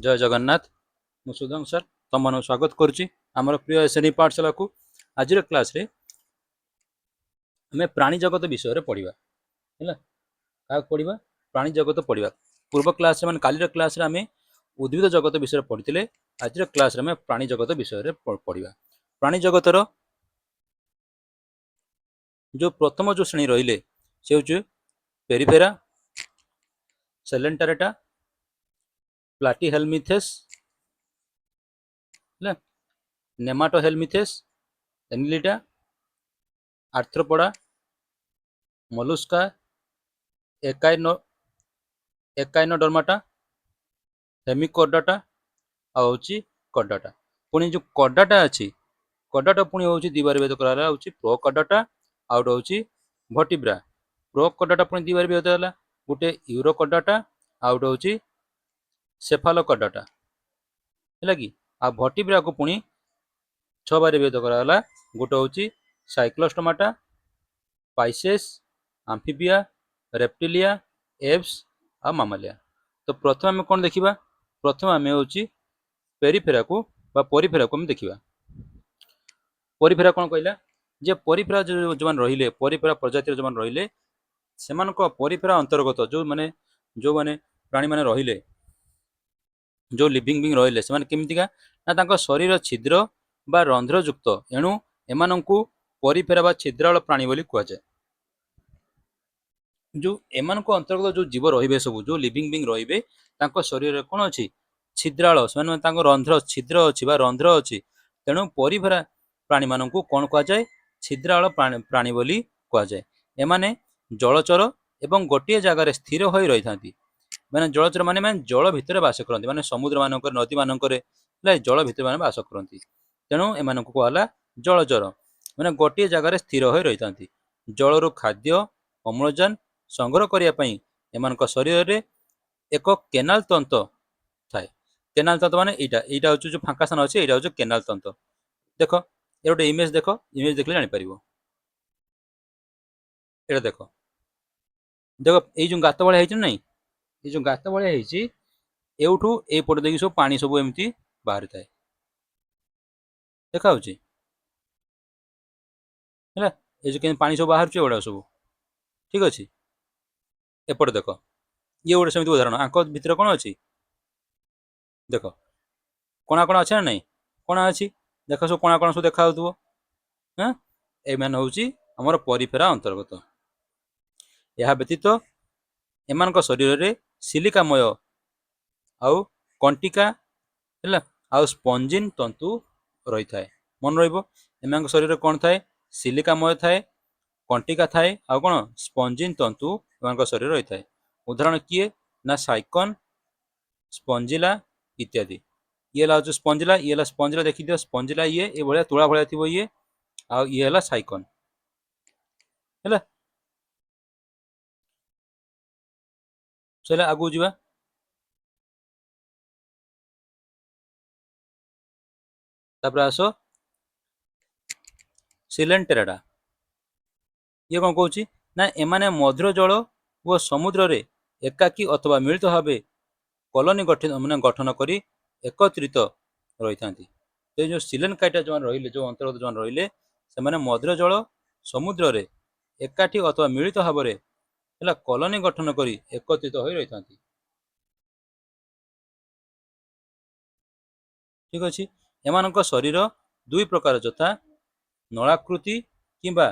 जय जगन्नाथ। मु सुधम सर तुम मान स्वागत करुच्ची आमर प्रिय श्रेणी पाठशाला को। आज क्लास रे आम प्राणी जगत विषय पढ़ा है क्या पढ़ा प्राणी जगत पढ़ा। पूर्व क्लास रे काली क्लास रे आम उद्भिद जगत विषय पढ़ी। आज क्लास रे आम प्राणी जगत विषय पढ़ा। प्राणी जगतर जो प्रथम जो श्रेणी रही से हूँ पेरिफेरा, सेलेंटारेटा, प्लाटीहेलमिथेस, नेमाटोहेलमिथेस, एनिलिडा, आर्थ्रोपोडा, मोलुस्का, एकाइनोडर्माटा, हेमिकोर्डाटा आउची कर्डाटा। पुणी जो कर्डाटा अच्छी कर्डाटा पुणी हूँ दिवार भेद कराला हूँ प्रोकर्डाटा आउट हूँ भर्टिब्रा। प्रोकर्डाटा पुणी दिवार भेद है गोटे यूरोकर्डाटा आउट हूँ सेफालोकर्डाटा है कि आ भर्टिब्रा को पुणी 6 बार भेद कराला गोटे हूँ साइक्लोस्टोमाटा, पाइसेस, आम्फिबिया, रेप्टिलिया, एप्स आ मामालिया। तो प्रथम आम कौन देखा प्रथम आम हूँ पेरिफेरा को परिफेरा को देखा। परिफेरा कौन कहला जे परिफेरा जो मैंने रहिले परिफेरा प्रजातिर जो मैंने रहिले से परिफेरा अंतर्गत जो माने प्राणी मैंने रहिले जो लिविंग बीइंग रहिले से केमतिका ना शरीर छिद्र बा रंध्रयुक्त एणु एमानंकु परिफेरा बा छिद्राल प्राणी बोली कहुए। जो एमान को अंतर्गत जो जीव रे सब जो लिविंग बीइंग रे शरीर कौन अच्छी छिद्राल से रंध्र छिद्र अच्छी रंध्र अच्छी तेणु परिफेरा प्राणी मानक कौन कहुए छिद्राल प्राणी बोली कहुए। एमाने जलचर एवं गोटे जगार स्थिर हो रही था माने जलचर माने जल भितर बास करती माने समुद्र मानक नदी मानक जल भितर माने बास करती तेणु एमान कहला जलचर माने गोटे जगार स्थिर हो रही था। जलरू खाद्य अम्लजान संग्रह करने एमान शरीर में एक केनाल तंत्र थाए। केनाल तंत्र माने यहाँ हूँ जो फांका स्थान अच्छे यहाँ हूँ केनाल तंत्र। देख ये गोटे इमेज देख इमेज देखले जापर ये देख देख ये गात भाया है ना ये जो गात भाया है एठू एपट देखिए सब पानी सब एमती बाहरी थाए देखा है ये जो पानी सब बाहर एगुड़ा सब ठीक अच्छे। एपटे देख ये गोटे सेमती उदाहरण आंक भितर कौन अच्छी देख कणा कणा अच्छे ना नहीं कणा अच्छी देख सब कणा कणा सब देखा हाँ एमान हूँ आमर परिफेरा अंतर्गत। यह व्यतीत एमान शरीर में सिलिकामय आउ कंटिका है आउ स्पंजिन तंतु रही थाए मन रम शरीर कौन थाए सिलिकामय थाए कंटिका थाए आउ कौन स्पंजिन तंतु एम शरीर रही थाए। उदाहरण किए ना साइकन स्पंजिला इत्यादि। ये हूँ स्पंजिला ये स्पंजिला देखी दियो स्पंजिला ये भाया तुला भाया थी ये आउ ये है साइकन है चले आगू जावा। तापर आस सिलेंटेराटा ये कौन कौच ना एमाने मधुर जल व समुद्र रे एकाकी अथवा मिलित भाव कॉलोनी गठन माने गठन करी एकत्रित रही था। तो जो सिलेनकाइटा जो रही जो अंतर्गत जो रही से मधुर जल समुद्र रे एकाठी अथवा मिलित भाव कॉलोनी गठन करी एकत्रित हो रही था ठीक अच्छे। एमान शरीर दुई प्रकार यथा नलाकृति किंबा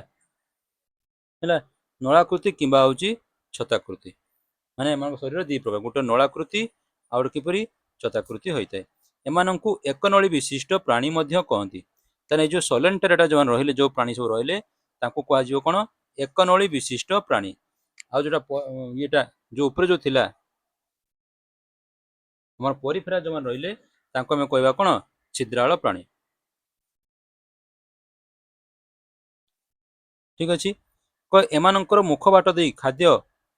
है नलाकृति किंबा हूँ छताकृति माने एमान शरीर दी प्रकार गोटे नलाकृति आउ किपरि छताकृति होता है। एमानंकु एक नली विशिष्ट प्राणी मध्य कहती ताने जो सलेंटेरेटा जो रहिले जो प्राणी सब रहिले तांको कह कौन एक नली विशिष्ट प्राणी। आ जोटा येटा जो ऊपर जो थिला हमर परिफेरा जो रहिले तांको हमें कहबा कौन छिद्राल प्राणी ठीक अच्छे। एमानंकर मुख बाट दे खाद्य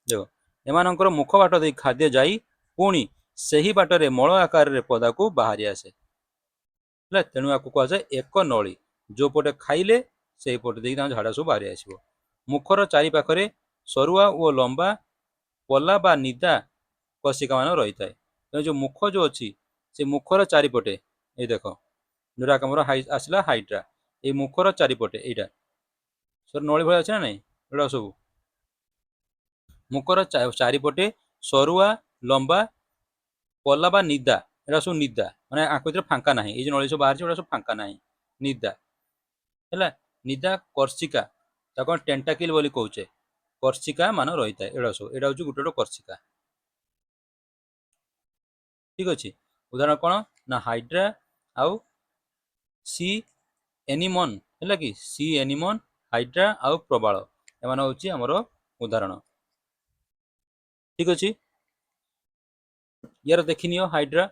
देख एमानंकर मुख बाट दे खाद्य जाई पुणी सही बाटर मल आकार पदा को बाहरी आसे तेणु या कहुए एक नली जो पटे खाइले से पटे देखिए झाड़ा सब बाहरी आसो। मुखर चारिपाखे सरुआ और लंबा पला बा निदा कशिका मान रही है। जो मुख जो अच्छी से मुखर चारिपटे ये देख जोटा आमर आसला हाइड्रा ये मुखर चारिपटे यहाँ सर नली भाई अच्छे ना नहीं एटा सब मुखर चारिपटे सरुआ लंबा पला बा निदा एटा सब निदा माने आंख भीतर फांका ना ये नली सब बाहर सब फांका ना निदा है निदा कर्षिका ताको टेंटाकिल बोली कहचे कर्षिका मान रही है एटा सब एटा हूँ गोटे कर्षिका ठीक अच्छे उदाहरण कौन ना हाइड्रा आउ सी एनिमन है कि सी एनिमन हाइड्रा आउ प्रबाल एम हूँ आमर उदाहरण ठीक अच्छे यार देखनी हाइड्रा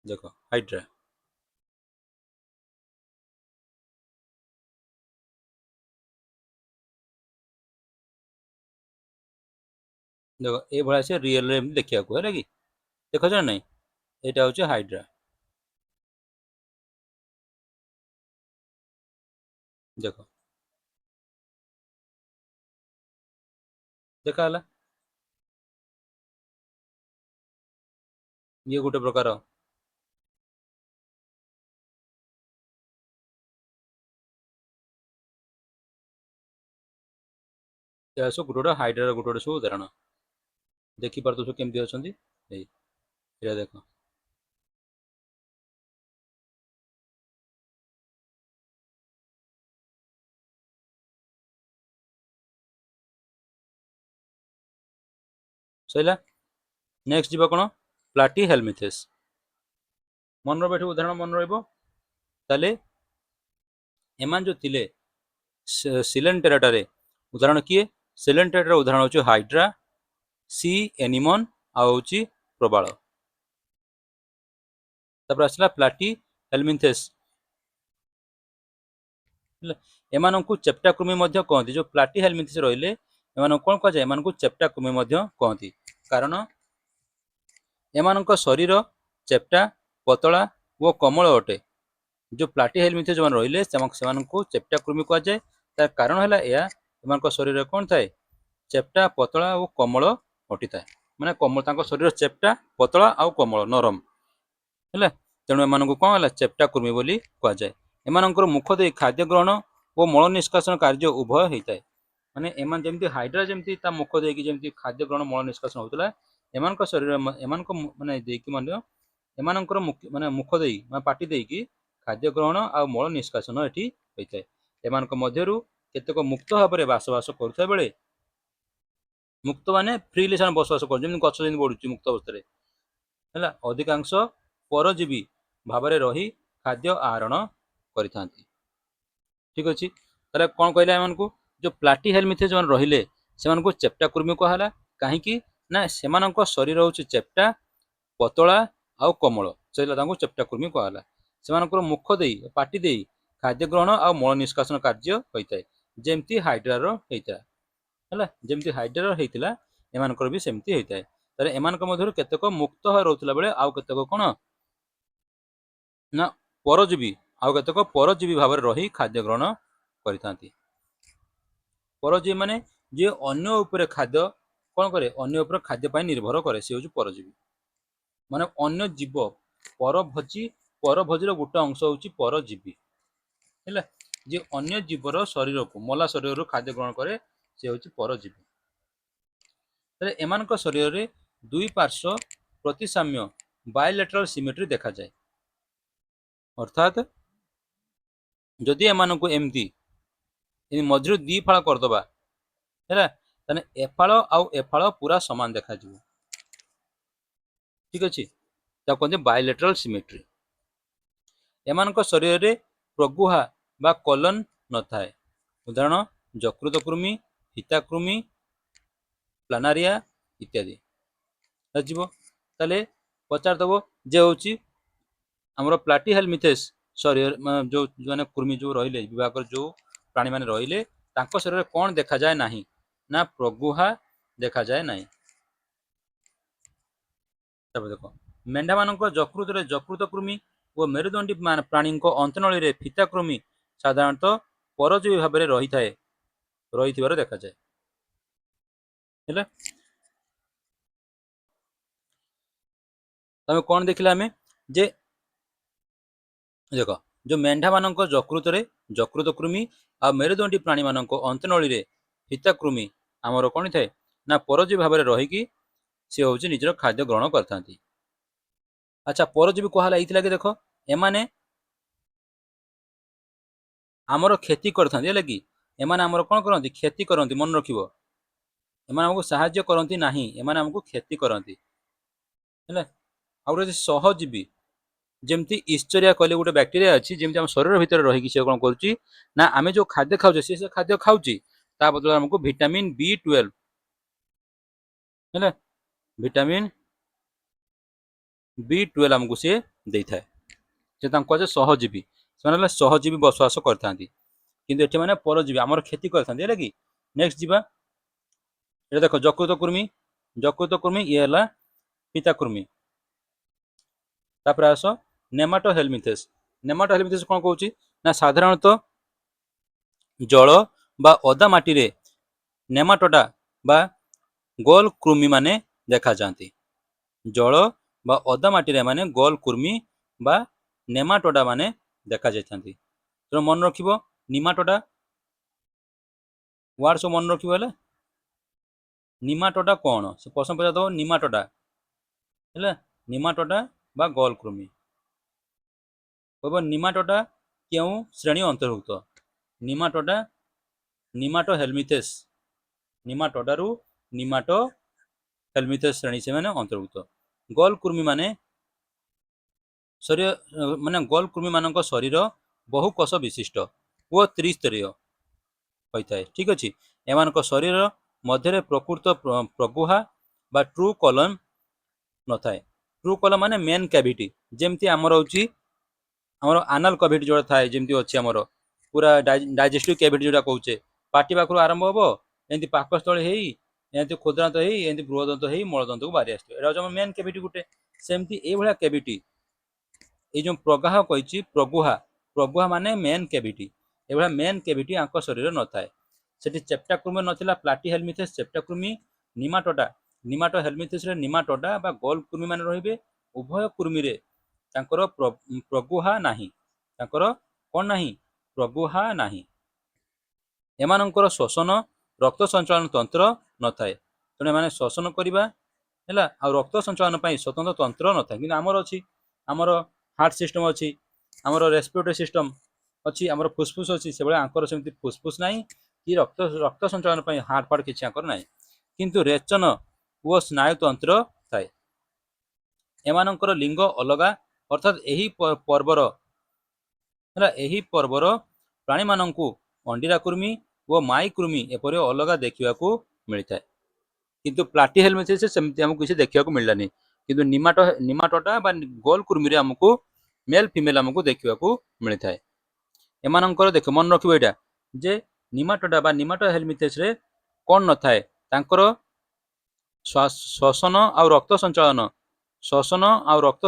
देख हाइड्रा देख ये भाई से रियल देखा है कि देख ना नहीं यहाँ हूँ हाइड्रा देख देखा ये गोटे प्रकार सब गोटे गोटे हाइड्रा गोटे गोटे सब उदाहरण देखिपार सब केमती अच्छा देख सैला नेक्स्ट जीवा कौन प्लाटी हेलमिथेस मन रही उदाहरण मन रही एमान जो थिले सिलेंटेराटारे उदाहरण किए सिलेंटेराटार उदाहरण हूँ हाइड्रा सी एनिमन आउची प्रबाल तापर आसला प्लाटी हेलमिथेस एमान को चेप्टा कृमि कहती जो प्लाटी हेलमिथेस रहिले एमान कौन कह जाए एमान को चेप्टा कृमि कहती कारण एमान शरीर चेप्टा पतला वो कोमल अटे जो प्लाटी हेलमिथेस जो रहिले को चेप्टा कृमि कह जाए तार कारण है एम शरीर कौन थाए चेप्टा पतला और कोमल अटी थाए माने कोमल शरीर चेप्टा पतला आउ कोमल नरम है तेणु एम कौन है चेप्टा कृमि बोली कह जाए एम मुख दे खाद्य ग्रहण और मल निष्कासन कार्य उभय होता है माने एम जमी हाइड्रा जमी मुख देकी खाद्य ग्रहण मल निष्कासन होता एम शरीर एम माने एमानकर माने मुख दे पाटी देकी खाद्य ग्रहण आ मल निष्कासन एटी होता है एमान मध्यरु केतेक मुक्त भाव में बासवास करुवा बेले मुक्त माने फ्रीली से बसवास कर गछ जमी बढ़ुची मुक्त अवस्था है अधिकांश परजीवी भाव में रही खाद्य आहरण करि ठीक अच्छे तार कौन कहला एम जो प्लाटी हेलमिथेस जो रहिले से चेप्टा कृमि कहला कहीं ना से शरीर हूँ चेप्टा पतला आउ कोमल से चेप्टा कृमि कहला से मुख दे पाटी दे खाद्य ग्रहण आ मल निष्कासन कार्य होता है जमती हाइड्रार होता है जमती हाइड्रार होता एम भी सेमती होता है तार एम केतेक मुक्त रोला बेले आउ केतेक कौन ना परजीवी आउ केतेक परजीवी भाव में रही खाद्य ग्रहण करि परजीवी माने जे अन्य उपरे खाद्य कौन करे अन्य उपरे खाद्य पाई निर्भर करे से हूँ परजीवी माने अन्य जीव परभोजी गोटे अंश हूँ परजीवी है जे अन्य जीवर शरीर को मला शरीर खाद्य ग्रहण करे से हूँ परजीवी एमान शरीर में दुई पार्श्व प्रतिसाम्य बायलेटरल सिमेट्री देखा जाए अर्थात जदि एमान को एमती मझे दी फाड़ करदे है एफाड़ आउ एफाड़ पूरा सामान देखा ठीक अच्छे कहते बायलेटरल सिमेट्री एमान शरीर में प्रगुहा बा कलन न थाए उदाहरण यकृत कृमि हिताकृमि प्लानारिया इत्यादि ताले पचारदेव जे हूँ आमर प्लाटी हेलमिथेस शरीर जो मैंने कृमि जो रहिले विभाग जो प्राणी मैंने रहिले शरीर में कौन देखा जाए ना ना प्रगुहा देखा जाए ना देख मेढ़ा मान यकृत यकृत कृमि और मेरुदंडी प्राणी अंतनली फीताकृमि साधारणतः परजीवी भाव में रही था देखा जाए है तमें कौन देखिले आमे जे देख जो मेंढा मानक यकृत यकृत कृमि आ मेरुदंडी प्राणी मानक अंतनली हिताकृमि आमर कौन थाए ना परजीवी भाव में रहीकि सी हूँ निजर खाद्य ग्रहण करता। अच्छा परजीवी कहला ये कि देख एमाने आमर क्षति करते कि एमाने आमर कौन करती क्षति करती मन रखिब एमाने हमको साहाय्य करती नहीं एमाने हमको क्षति करती है आ सहजीवी जमती ईश्चरिया कहले गोटे बैक्टेरिया अच्छी जमी आम शरीर भितर रही कौन कर ना आम जो खाद्य खाऊे से खाद्य खाऊँ ता बदल हमको विटामिन B12 है विटामिन B12 आमको सी दे थाए से कहे सहजीवी से सहजीवी बसवास करता किंतु एठी माने परजीवी आमर क्षति करता है कि नेक्स्ट जीवा ये देख जकृत कृमि ये है पिताकृमि तापर आस नेमाटोहेल्मिन्थेस नेमाटोहेल्मिन्थेस कौन कहूँ ना साधारणतः जल बा ओदा माटी रे नेमाटोडा बा गोल कृमि माने देखा जाती जल बा ओदा माटी रे माने गोल कृमि बा नेमाटोडा माने देखा जाती तो मन रखिब निमाटोडा वार्ड सब मन रखिब हेले निमाटोडा कौन से प्रश्न पचार दो निमाटोडा है निमाटोडा बा गोल कृमि कह निमाटोडा क्यों श्रेणी अंतर्भुक्त निमाटोडा निमाटोहेल्मिन्थेस निमाटोडारू निमाटोहेल्मिन्थेस श्रेणी से माने अंतर्भुक्त गोल कृमि माने शरीर माने गोल कृमि मानक शरीर बहु कोष विशिष्ट वो त्रिस्तरीय होता है ठीक अच्छे एम शरीर मध्य प्रकृत प्रगुहा बा ट्रू कॉलम न थाए ट्रू कॉलम माने मेन कैविटी जमती आमर होची आमर आनाल कैविटी जो थाए जमती अच्छी आमर पूरा डाइजेस्टिव कैविटी जोटा कहूचे पाटी पाखु आरंभ हम एमती पाकस्थल एमती क्षुद्रांत एमती बृहदंत मलदंत को बाहरी आस मेन कैविटी गोटे सेमती ये कैविटी ये जो प्रगाह कही प्रगुहा प्रगुहा माने मेन कैविटी ये मेन कैविटी आंक शरीर न थाए सेठी चेप्टाकृमि नथिला प्लाटीहेल्मिन्थेस चेप्टाकृमि निमाटोडा निमाटोहेल्मिन्थेस रे निमाटोडा बा गोल कृमि माने रहिबे उभय कृमि रे तांकर प्रगुहा नाही तांकर कोन नाही प्रगुहा नाही एमानंकर श्वसन रक्त संचालन तंत्र न थाए तेणु एमाने श्वसन करिबा हैला आ रक्त संचालन पई स्वतंत्र तंत्र न थाए कि आमर अछि आमर हार्ट सिस्टम अच्छी आमर रेस्पिरेटरी सिस्टम अच्छी आमर फुसफुस अच्छी से भाई आंकर सेमती फुसफुस ना कि रक्त रक्त संचालन पर हार्ट फार्ट किसी आंकर ना किंतु रेचन वो स्नायुतंत्र थाए एमानंकर लिंग अलगा अर्थात यही पर्वर है पर्वर प्राणी मानू अंडीरा कृमि और माई कृमि एपरी अलगा देखा मिलता है किंतु प्लाटीहेल्मिन्थेस सेमती हमको किसी देखा मिललानी किंतु निमाटोडा बा गोल कृमि रे हमको मेल फीमेल हमको देखा मिलता है एमानंकर देख मन रखिब एटा जे निमाटोडा बा निमाटोहेल्मिन्थेस रे कौन न थाए तांकर श्वसन आ रक्त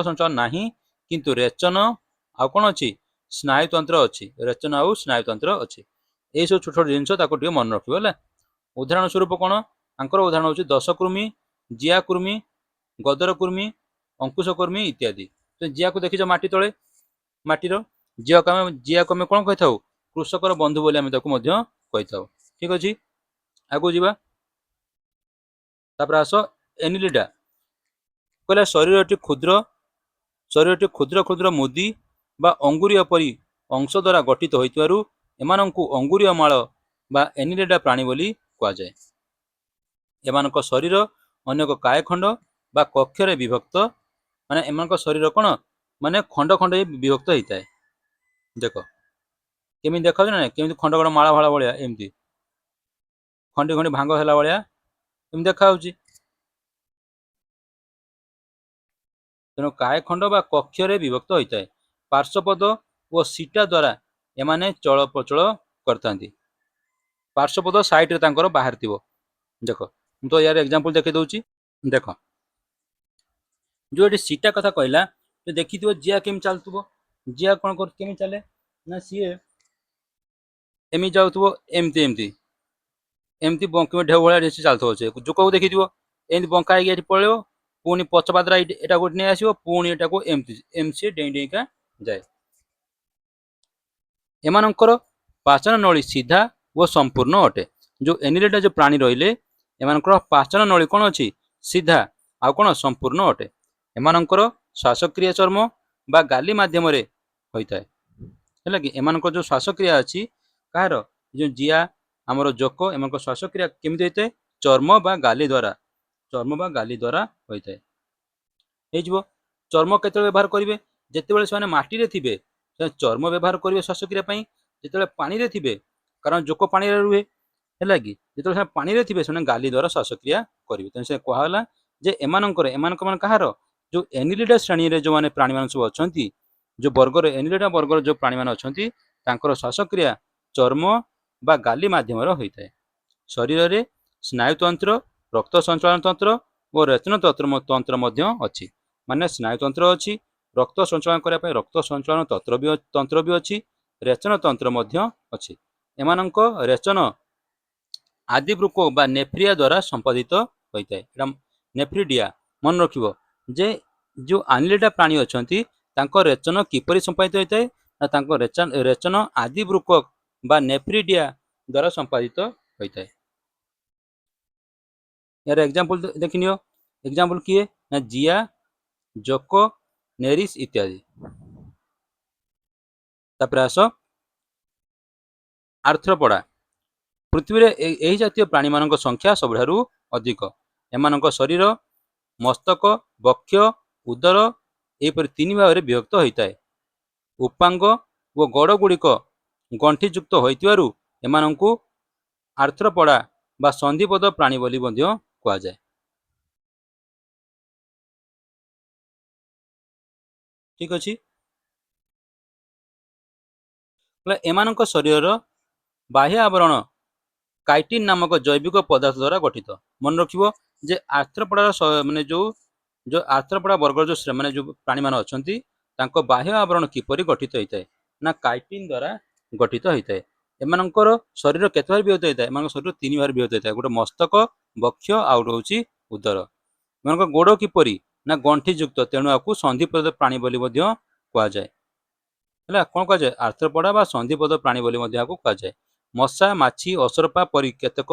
संचालन नाही किंतु रेचन आ कौन अच्छी स्नायुतंत्र अच्छी रेचन आउ स्नायुतंत्र अच्छी यही सब छोट छोट जिन मन रखिए उदाहरण स्वरूप कौन आंकर उदाहरण हूँ दशकृमि जियाकृमि गदरकृमि अंकुशकृमि इत्यादि तो जिया को देखीच माटी तले माटीर जिया को आम कौन कही था कृषकर बंधु बोली आम कही था ठीक अच्छे आगू जावा आस एनिलिडा कहला शरीर क्षुद्र क्षुद्र क्षुद्र मुदी बा अंगुरीय परी अंश द्वारा गठित होइतिबारु एमानंकु अंगुरीय माळ बा एनिलिडा प्राणी बोली कहुए एमानक शरीर अनेक कायखंड बा कक्षरे विभक्त माने एमानक शरीर कौन माने खंड खंड विभक्त होता है देख केमी देखा ना केमी खंड खंड माला भाला भाया एमती खंडी खंडी भांग है भाया एम देखा तेणु कायखंड बा कक्षरे विभक्त होता है पार्श्वपद और सीटा द्वारा एमाने चल प्रचल करता पार्श्वपद साइड रे बाहर थी देख तो यार एग्जांपल देखी दूची देख जो ये सीटा कथा कहला तो देखी थो जिया केमी चलुव जिया कौन कर चले ना सी एमि जाऊ एमती एमती एमती बंकी ढेउ भाया चलते जो देखी एमती बंका पड़ो पुणी पछपादरा एटा गोटे नहीं आसो पुणी एटा को एमसी डेई डेईका जाए एमानंकर पाचन नली सीधा व संपूर्ण अटे जो एनिलेटा जो प्राणी रहिले एमानंकर पाचन नली कौन अच्छी सीधा आउ कौन संपूर्ण अटे एमानंकर श्वासक्रिया चर्म बा गाली माध्यम होता है कि एमानंकर जो श्वासक्रिया अच्छी कहार जो जिया आमर जोक एम श्वासक्रिया केमी होता है चर्म बा गाली द्वारा होता है चर्म केत व्यवहार करेंगे जिते से माटी थे चर्म व्यवहार करेंगे श्वासक्रिया जिते पानी थे कारण जोक पानी रुहे है कि जो पानी थे से गाली द्वारा श्वासक्रिया करेंगे तेणु से कहला जे एमानंकर मान कहार जो एनिलिडा श्रेणी रे जो माने प्राणी मान सब अच्छा जो वर्गर एनिलिडा वर्गर जो प्राणी मान अच्छा श्वासक्रिया चर्म बा गाली माध्यम होता है शरीर में स्नायुतंत्र रक्त संचालन तंत्र और रेचन तंत्र अच्छी माने स्नायुतंत्र अच्छी रक्त संचालन करने रक्त संचालन तंत्र भी अच्छी रेचन तंत्र अच्छी एमानंक रेचन आदिवृक्क बा नेफ्रिया द्वारा संपादित होता है नेफ्रिडिया मन रखिबो जे जो एनिलिडा प्राणी अच्छा रेचन किपरि संपादित होता है ना रेचन आदिवृक्क बा नेफ्रिडिया द्वारा संपादित होता है यार एग्जांपल देखिनियो एग्जांपल किए ना जिया जोक नेरिस इत्यादि तापर आस आर्थ्रोपोडा पृथ्वी रे एही जातीय प्राणी मानक संख्या सबठारु अधिक एमानक शरीर मस्तक वक्ष उदर एपरि तीन भाग में विभक्त होता है उपांग व गड़ गुड़िक गंठीयुक्त होइतिबारु एमानंकु आर्थ्रोपोडा बा संधिपद प्राणी बोली कह जाए ठीक अच्छे एमानक शरीर बाह्य आवरण काइटिन नामक जैविक पदार्थ द्वारा गठित मन रखिबो जे आर्थ्रोपोडा माने जो जो आर्थ्रोपोडा वर्ग जो माने जो प्राणी मान अछंती तांको बाह्य आवरण किपरि गठित होता है ना काइटिन द्वारा गठित होता है एमानंकर शरीर केते भाग विभक्त होता है एमानक शरीर तीन भाग विभक्त होता है गोटे मस्तक वक्ष आउ रोची उदर एमानक गोड़ किपरि ना गंठी युक्त तेणु आपको संधिपद प्राणी बोली कह जाए है कौन कह जाए आर्थ्रोपोडा बा संधिपद प्राणी बोली कह जाए मशा माछी असरपा परी केतक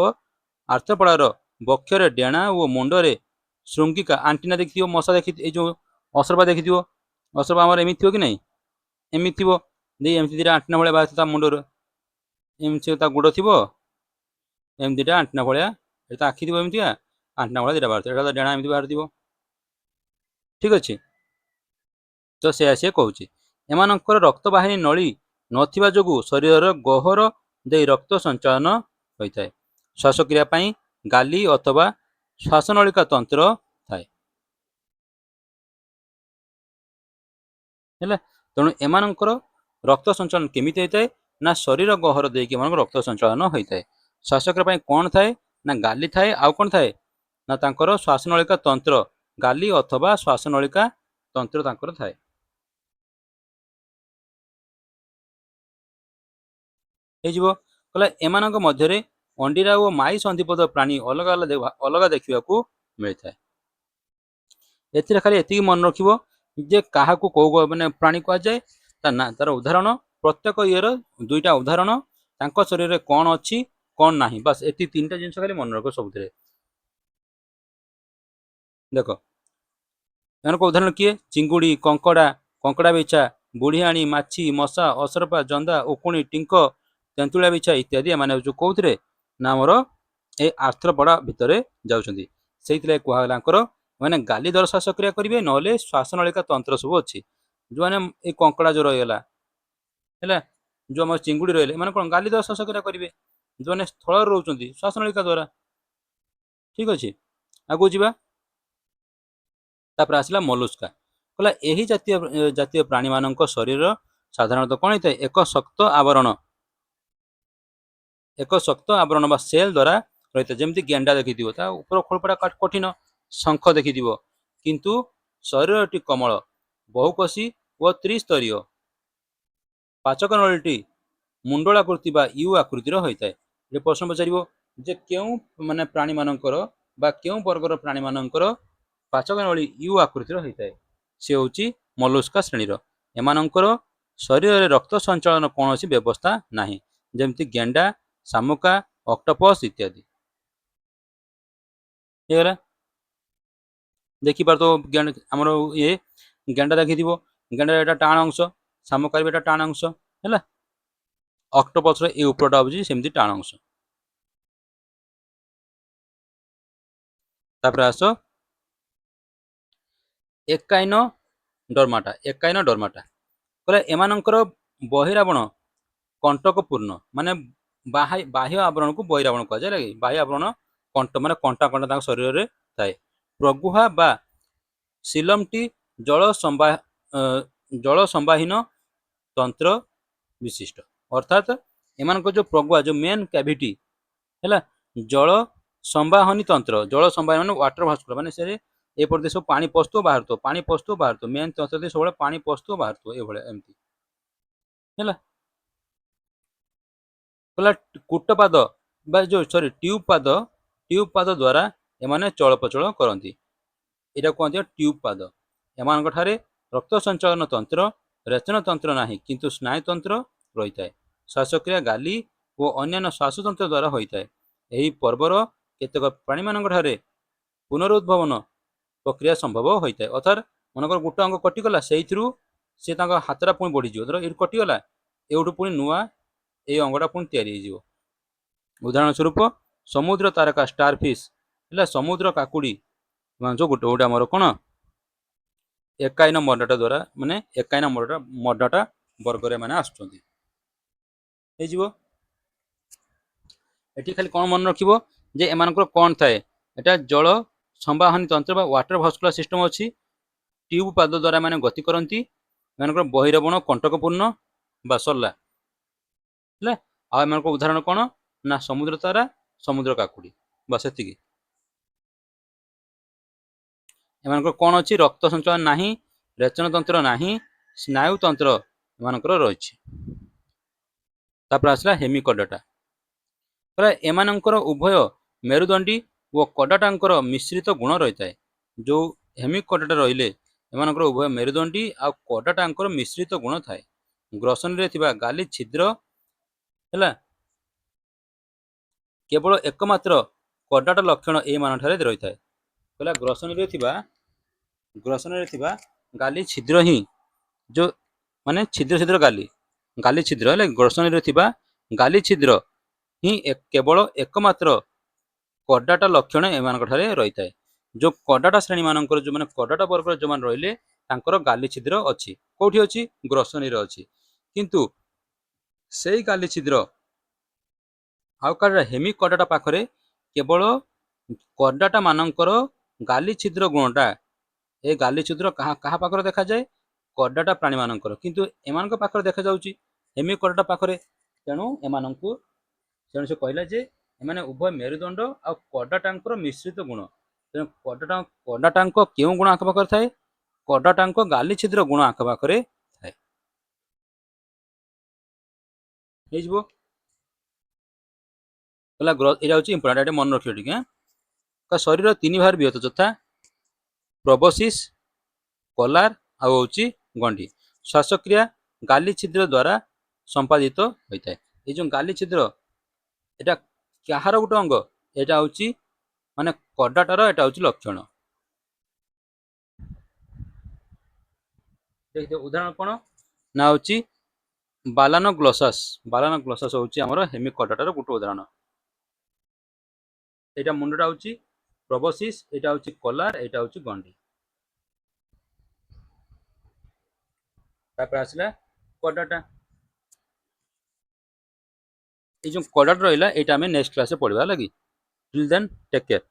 आर्थ्रोपोडार वक्षरे डेणा और मुंडरे श्रृंगिका आंटीना देखि मशा देखी जो असरपा देखी असरपा आम एमती कि नहीं एमती थी एमती दुटा आंटीना भाया बाहर मुंडर एमती गोड़ थी एम दुटा आंटीना भाया आखि थी एमती आंटीना भाया दुटा बाहर डेणा एमती बाहर थी ठीक अच्छे तो से कहूँ एमानंकर रक्त बाहिनी नली नथिबा जोगु शरीर गहर दे रक्त संचालन होता है श्वासक्रिया पाई गाली अथवा श्वासनलिका तंत्र थाए तेणु एमानंकर रक्त संचालन केमिति होता है ना शरीर गहर देकी रक्त संचालन होता है श्वासक्रिया कौन थाए ना गाली थाए आउ कौन थाए ना तांकर श्वासनलिका तंत्र गाली अथवा श्वासनलिका तंत्र तांकर थाए कहला एमानक मध्यरे अंडीरा और माई संधिपद प्राणी अलग अलग देखा मिलता है एथिरे खाली एति मन रखिबो जे काहा को को माने प्राणी कह जाए तार उदाहरण प्रत्येक इयर दुईटा उदाहरण तांको शरीर रे कौन अच्छी कौन नाही बस एति तीनटा जिंस खाली मन रखो सबुतरे देखो एनको उदाहरण किए चिंगुड़ी कंकड़ा कंकड़ा बिछा बुढ़ियाणी माछी मशा असरपा जंदा उकुणी टिंक तेंतुला बिछा इत्यादि माने जो कौथरे ना आमर ए आर्थ्रोपोडा भितर जाउछंती सेइतले कहलांकर माने गाली द्वारा श्वासक्रिया करेंगे नले श्वासनलिका तंत्र सब अच्छी जो मैंने ये कंकड़ा जो रहीगला है जो आम चिंगुड़ी रही मैंने कौन गाली द्वारा श्वासक्रिया करेंगे जो मैंने स्थल रोच श्वासनलिका द्वारा ठीक अच्छे आगू जावा आसला मलुस्का कहला यही जातीय जातीय प्राणी मानक शरीर साधारणतः कौन होता है एक शक्त आवरण बा सेल द्वारा रही है जमी गेंडा देखी ऊपर खोलपड़ा कठिन शंख देखी किंतु शरीर कमल बहुकोशी व त्रिस्तरीय पाचक नलटी मुंडलाकृति बा यू आकृतिर होता है ये प्रश्न पचार जे क्यों माने प्राणी मानकर बा क्यों वर्गर प्राणी मानकर ପାଚକ ନଳୀ ୟୁ ଆକୃତିର ହୋଇଥାଏ। ସେ ହେଉଛି ମଲୁସ୍କା ଶ୍ରେଣୀର। ଏମାନଙ୍କର ଶରୀରରେ ରକ୍ତ ସଞ୍ଚାଳନ କୌଣସି ବ୍ୟବସ୍ଥା ନାହିଁ, ଯେମିତି ଗେଣ୍ଡା, ଶାମୁକା, ଅକ୍ଟୋପସ୍ ଇତ୍ୟାଦି। ହେଇଗଲା। ଦେଖିପାରୁଥିବ ଆମର ଇଏ ଗେଣ୍ଡା ଦେଖିଥିବ, ଗେଣ୍ଡାର ଏଟା ଟାଣ ଅଂଶ, ଶାମୁକାର ବି ଏଟା ଟାଣ ଅଂଶ ହେଲା। ଅକ୍ଟୋପସର ଏ ଉପରଟା ହେଉଛି ସେମିତି ଟାଣ ଅଂଶ। ତାପରେ ଆସ ଏକାଇନ ଡର୍ମାଟା। ଏକାଇନ ଡର୍ମାଟା କହିଲେ ଏମାନଙ୍କର ବହିରାବଣ କଣ୍ଟକପୂର୍ଣ୍ଣ, ମାନେ ବାହ୍ୟ ଆବରଣକୁ ବହିରାବଣ କୁହାଯାଏ। ହେଲା କି ବାହ୍ୟ ଆବରଣ କଣ୍ଟ ମାନେ କଣ୍ଟା କଣ୍ଟା ତାଙ୍କ ଶରୀରରେ ଥାଏ। ପ୍ରଗୁହା ବା ସିଲମଟି ଜଳ ସମ୍ବାହୀନ ତନ୍ତ୍ର ବିଶିଷ୍ଟ, ଅର୍ଥାତ୍ ଏମାନଙ୍କ ଯୋଉ ପ୍ରଗୁହା ଯୋଉ ମେନ୍ କ୍ୟାଭିଟି ହେଲା, ଜଳ ସମ୍ବାହନୀ ତନ୍ତ୍ର, ଜଳ ସମ୍ବାହୀ ମାନେ ୱାଟର ଭାସ୍କୁଲାର, ମାନେ ସେ ଏପଟ ଦେଶ ପାଣି ପଶୁଥିବ ବାହାରୁଥିବ, ପାଣି ପଶୁଥିବ ବାହାରୁଥିବ, ମେନ୍ ତନ୍ତ୍ର ଦେଇ ସବୁବେଳେ ପାଣି ପଶୁଥିବ ବାହାରୁଥିବ, ଏଇଭଳିଆ ଏମିତି ହେଲା। କହିଲା କୁଟପାଦ ବା ଯୋଉ ଟ୍ୟୁବ ପାଦ ଦ୍ୱାରା ଏମାନେ ଚଳପ୍ରଚଳ କରନ୍ତି। ଏଇଟା କୁହନ୍ତି ଟ୍ୟୁବ ପାଦ। ଏମାନଙ୍କ ଠାରେ ରକ୍ତ ସଞ୍ଚାଳନ ତନ୍ତ୍ର, ରେଚନ ତନ୍ତ୍ର ନାହିଁ, କିନ୍ତୁ ସ୍ନାୟୁତନ୍ତ୍ର ରହିଥାଏ। ଶ୍ୱାସକ୍ରିୟା ଗାଲି ଓ ଅନ୍ୟାନ୍ୟ ଶ୍ୱାସତନ୍ତ୍ର ଦ୍ୱାରା ହୋଇଥାଏ। ଏହି ପର୍ବର କେତେକ ପ୍ରାଣୀମାନଙ୍କ ଠାରେ ପୁନରୁଦ୍ଭାବନ ପ୍ରକ୍ରିୟା ସମ୍ଭବ ହୋଇଥାଏ। ଅର୍ଥାତ୍ ମନେକର ଗୋଟେ ଅଙ୍ଗ କଟିଗଲା, ସେଇଥିରୁ ସେ ତାଙ୍କ ହାତଟା ପୁଣି ବଢିଯିବ। ଧର ଏଇଠୁ କଟିଗଲା, ଏଇଠୁ ପୁଣି ନୂଆ ଏଇ ଅଙ୍ଗଟା ପୁଣି ତିଆରି ହେଇଯିବ। ଉଦାହରଣ ସ୍ୱରୂପ ସମୁଦ୍ର ତାରକା ଷ୍ଟାର ଫିସ୍ ହେଲା, ସମୁଦ୍ର କାକୁଡି ଗୋଟେ ଗୋଟେ ଆମର କଣ ଏକାଇନ ମର୍ଡଟା ଦ୍ୱାରା, ମାନେ ଏକାଇନ ମର୍ଡଟା ବର୍ଗରେ ମାନେ ଆସୁଛନ୍ତି। ହେଇଯିବ। ଏଠି ଖାଲି କଣ ମନେ ରଖିବ ଯେ ଏମାନଙ୍କର କଣ ଥାଏ, ଏଟା ଜଳ ସମ୍ବାହନୀ ତନ୍ତ୍ର ବା ୱାଟର ଭାସ୍କୁଲାର ସିଷ୍ଟମ ଅଛି। ଟ୍ୟୁବ ପାଦ ଦ୍ୱାରା ମାନେ ଗତି କରନ୍ତି। ଏମାନଙ୍କର ବହିରବଣ କଣ୍ଟକପୂର୍ଣ୍ଣ ବା ସରିଲା ହେଲା। ଆଉ ଏମାନଙ୍କ ଉଦାହରଣ କଣ ନା ସମୁଦ୍ର ତାରା, ସମୁଦ୍ର କାକୁଡି, ବା ସେତିକି। ଏମାନଙ୍କର କଣ ଅଛି, ରକ୍ତ ସଞ୍ଚାଳନ ନାହିଁ, ରେଚନ ତନ୍ତ୍ର ନାହିଁ, ସ୍ନାୟୁ ତନ୍ତ୍ର ଏମାନଙ୍କର ରହିଛି। ତାପରେ ଆସିଲା ହେମିକଡଟା। ଏମାନଙ୍କର ଉଭୟ ମେରୁଦଣ୍ଡୀ ଓ କଡାଟାଙ୍କର ମିଶ୍ରିତ ଗୁଣ ରହିଥାଏ। ଯୋଉ ହେମିକଡଟା ରହିଲେ ଏମାନଙ୍କର ଉଭୟ ମେରୁଦଣ୍ଡୀ ଆଉ କଡାଟାଙ୍କର ମିଶ୍ରିତ ଗୁଣ ଥାଏ। ଗ୍ରସନରେ ଥିବା ଗାଲି ଛିଦ୍ର ହେଲା, କେବଳ ଏକମାତ୍ର କଡାଟ ଲକ୍ଷଣ ଏଇମାନଙ୍କଠାରେ ରହିଥାଏ। କହିଲା ଗ୍ରସନରେ ଥିବା ଗାଲି ଛିଦ୍ର ହିଁ ଯୋଉ ମାନେ ଛିଦ୍ର ଛିଦ୍ର ଗାଲି ଛିଦ୍ର ହେଲେ, ଗ୍ରସନରେ ଥିବା ଗାଲି ଛିଦ୍ର ହିଁ କେବଳ ଏକମାତ୍ର କଡାଟା ଲକ୍ଷଣ ଏମାନଙ୍କ ଠାରେ ରହିଥାଏ। ଯୋଉ କଡାଟା ଶ୍ରେଣୀ ମାନଙ୍କର ଯୋଉମାନେ କଡାଟା ବର୍ଗର ଯୋଉମାନେ ରହିଲେ ତାଙ୍କର ଗାଲି ଛିଦ୍ର ଅଛି। କୋଉଠି ଅଛି, ଗ୍ରସନୀରେ ଅଛି। କିନ୍ତୁ ସେଇ ଗାଲି ଛିଦ୍ର ଆଉ କାହାର ହେମିକଡାଟା ପାଖରେ କେବଳ କଡାଟା ମାନଙ୍କର ଗାଲି ଛିଦ୍ର ଗୁଣଟା, ଏ ଗାଲି ଛିଦ୍ର କାହା ପାଖରେ ଦେଖାଯାଏ, କଡାଟା ପ୍ରାଣୀ ମାନଙ୍କର, କିନ୍ତୁ ଏମାନଙ୍କ ପାଖରେ ଦେଖାଯାଉଛି ହେମିକଡାଟା ପାଖରେ। ତେଣୁ ସେ କହିଲା ଯେ ଏମାନେ ଉଭୟ ମେରୁଦଣ୍ଡ ଆଉ କଡାଟାଙ୍କର ମିଶ୍ରିତ ଗୁଣ। ତେଣୁ କଡାଟାଙ୍କ କେଉଁ ଗୁଣ ଆଖ ପାଖରେ ଥାଏ, କଡାଟାଙ୍କ ଗାଲି ଛିଦ୍ର ଗୁଣ ଆଖ ପାଖରେ ଥାଏ। ହେଇଯିବ। ଏଇଟା ହଉଛି ଇମ୍ପୋର୍ଟାଣ୍ଟ, ଏଇଟା ମନେ ରଖିବ ଟିକେ। ଶରୀର ତିନି ଭାଗରେ ବିଭକ୍ତ, ଯଥା ପ୍ରବସିସ୍, କଲାର ଆଉ ହଉଛି ଗଣ୍ଡି। ଶ୍ୱାସକ୍ରିୟା ଗାଲି ଛିଦ୍ର ଦ୍ୱାରା ସମ୍ପାଦିତ ହୋଇଥାଏ। ଏଇ ଯୋଉ ଗାଲି ଛିଦ୍ର ଏଟା କାହାର ଗୋଟେ ଅଙ୍ଗ, ଏଟା ହଉଛି ମାନେ କଡାଟାର ଏଟା ହଉଛି ଲକ୍ଷଣ। ଉଦାହରଣ କଣ ନା ହଉଛି ବାଲାନୋଗ୍ଲୋସାସ ହଉଛି ଆମର ହେମିକଡାଟାର ଗୋଟେ ଉଦାହରଣ। ଏଇଟା ମୁଣ୍ଡଟା ହଉଛି ପ୍ରବସିସ୍, ଏଇଟା ହଉଛି କଲାର, ଏଇଟା ହଉଛି ଗଣ୍ଡି। ତାପରେ ଆସିଲା କଡାଟା। এই ଯୋଉ କଡାଟା ରହିଲା, ଏଇଟା ଆମେ ନେକ୍ସଟ କ୍ଲାସରେ ପଢିବା। ହେଲା କି, ଟିଲ୍ ଦେନ୍ ଟେକ୍ କେୟାର।